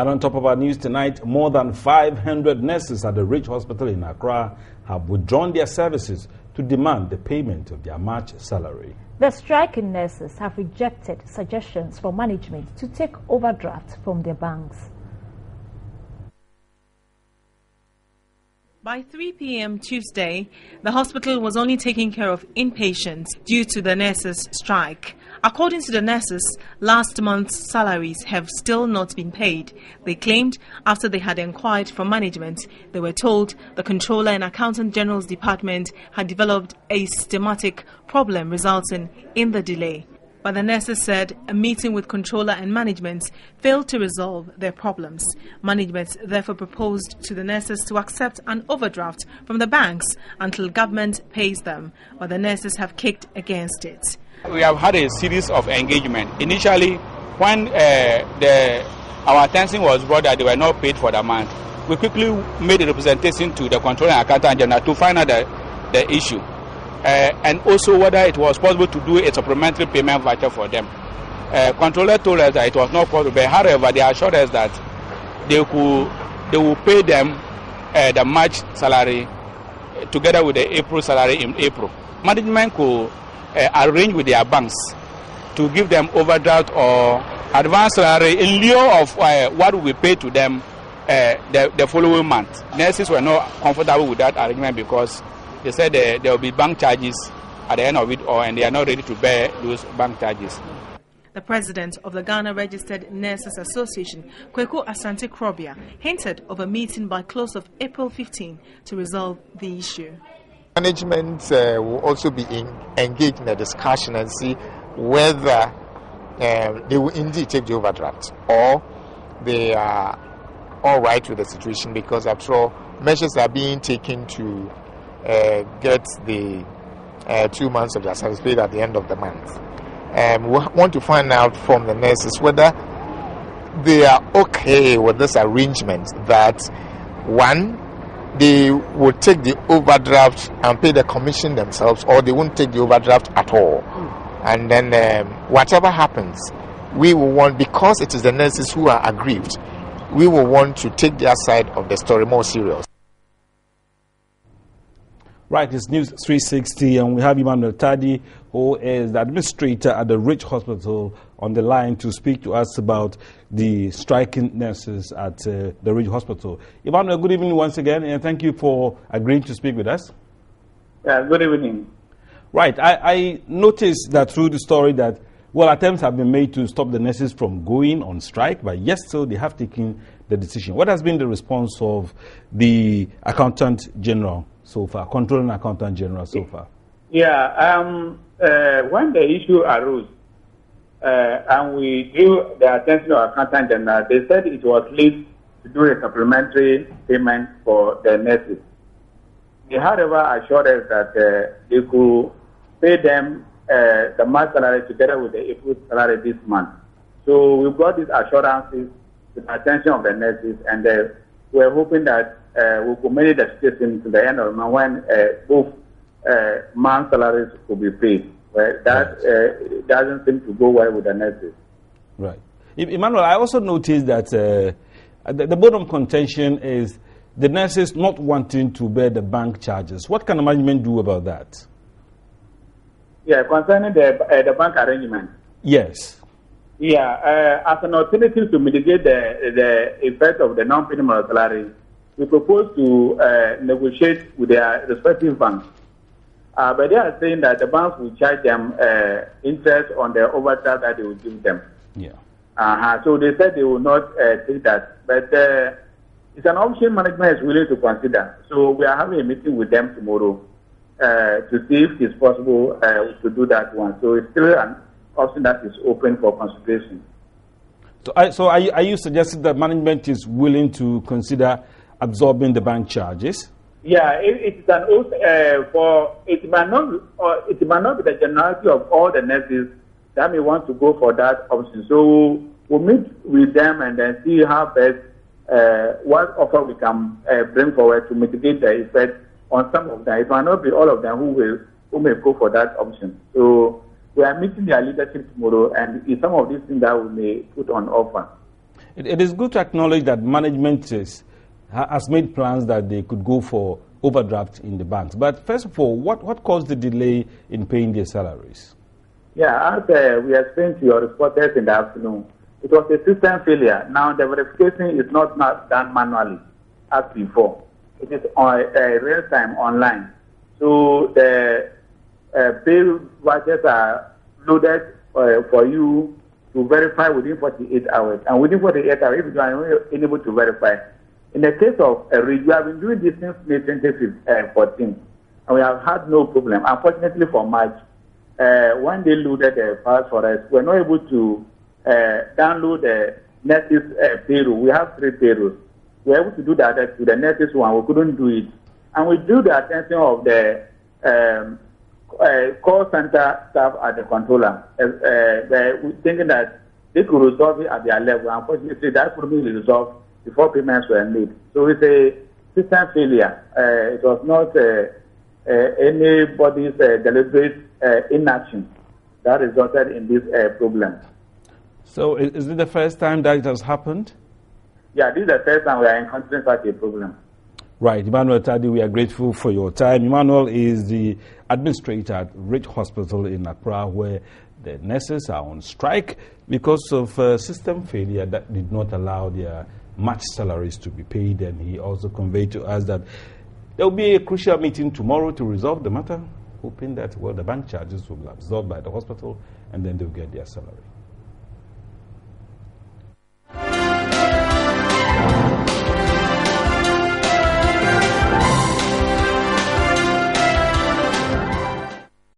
And on top of our news tonight, more than 500 nurses at the Ridge Hospital in Accra have withdrawn their services to demand the payment of their March salary. The striking nurses have rejected suggestions from management to take overdraft from their banks. By 3 p.m. Tuesday, the hospital was only taking care of inpatients due to the nurses' strike. According to the nurses, last month's salaries have still not been paid. They claimed after they had inquired from management, they were told the Controller and Accountant General's Department had developed a systematic problem resulting in the delay. But the nurses said a meeting with Controller and management failed to resolve their problems. Management therefore proposed to the nurses to accept an overdraft from the banks until government pays them, but the nurses have kicked against it. We have had a series of engagement. Initially, when our attention was brought that they were not paid for the month, we quickly made a representation to the Controller and Accountant General to find out the issue. And also whether it was possible to do a supplementary payment voucher for them. Controller told us that it was not possible, but however, they assured us that they will pay them the March salary together with the April salary in April. Management could arrange with their banks to give them overdraft or advance salary in lieu of what we pay to them the following month. Nurses were not comfortable with that arrangement because they said there will be bank charges at the end of it, and they are not ready to bear those bank charges. The president of the Ghana Registered Nurses Association, Kweku Asante Krobia, hinted of a meeting by close of April 15 to resolve the issue. Management will also be engaged in a discussion and see whether they will indeed take the overdraft or they are all right with the situation, because after all, measures are being taken to get the 2 months of their service paid at the end of the month. We want to find out from the nurses whether they are okay with this arrangement that, one, they will take the overdraft and pay the commission themselves, or they won't take the overdraft at all. And then whatever happens, we will want, because it is the nurses who are aggrieved, we will want to take their side of the story more serious. Right, it's News360, and we have Emmanuel Tadi, who is the administrator at the Ridge Hospital, on the line to speak to us about the striking nurses at the Ridge Hospital. Emmanuel, good evening once again, and thank you for agreeing to speak with us. Yeah, good evening. Right, I noticed that through the story that, well, attempts have been made to stop the nurses from going on strike, but yes, so they have taken the decision. What has been the response of the Accountant General so far, Controller and Accountant General so far? Yeah, when the issue arose and we drew the attention of Accountant General, they said it was late to do a supplementary payment for the nurses. They, however, assured us that they could pay them the March salary together with the April salary this month. So we brought these assurances to the attention of the nurses, and we're hoping that we could manage the situation to the end of the month when both month salaries will be paid. Well, that doesn't seem to go well with the nurses. Right. Emmanuel, I also noticed that the bottom contention is the nurses not wanting to bear the bank charges. What can the management do about that? Yeah, concerning the bank arrangement. Yes. Yeah, as an alternative to mitigate the effect of the non-payment of salary, we propose to negotiate with their respective banks. But they are saying that the banks will charge them interest on the overdraft that they will give them. Yeah. So they said they will not take that. But it's an option management is willing to consider. So we are having a meeting with them tomorrow to see if it's possible to do that one. So it's still an option that is open for consideration. So are you suggesting that management is willing to consider absorbing the bank charges? Yeah, it might not be the generality of all the nurses that may want to go for that option. So we'll meet with them and then see how best what offer we can bring forward to mitigate the effect on some of them. It might not be all of them who may go for that option. So we are meeting their leadership tomorrow, and it's some of these things that we may put on offer. It is good to acknowledge that management has made plans that they could go for overdraft in the banks. But first of all, what caused the delay in paying their salaries? Yeah, as we explained to your reporters in the afternoon, it was a system failure. Now the verification is not done manually as before. It is on real time online. So the pay vouchers are loaded for you to verify within 48 hours. And within 48 hours, if you are unable to verify. In the case of Ridge, we have been doing this since May 2014, and we have had no problem. Unfortunately for March, when they loaded the files for us, we were not able to download the nurses payroll. We have 3 payrolls. We were able to do that to the nurses one. We couldn't do it. And we drew the attention of the call center staff at the controller, thinking that they could resolve it at their level. Unfortunately, that couldn't be resolved before payments were made. So it's a system failure. It was not anybody's deliberate inaction that resulted in this problem. So is it the first time that it has happened? Yeah, this is the first time we are encountering such a problem. Right. Emmanuel Tadi, we are grateful for your time. Emmanuel is the administrator at Ridge Hospital in Accra, where the nurses are on strike because of system failure that did not allow their match salaries to be paid. And he also conveyed to us that there will be a crucial meeting tomorrow to resolve the matter, hoping that, well, the bank charges will be absorbed by the hospital and then they'll get their salary.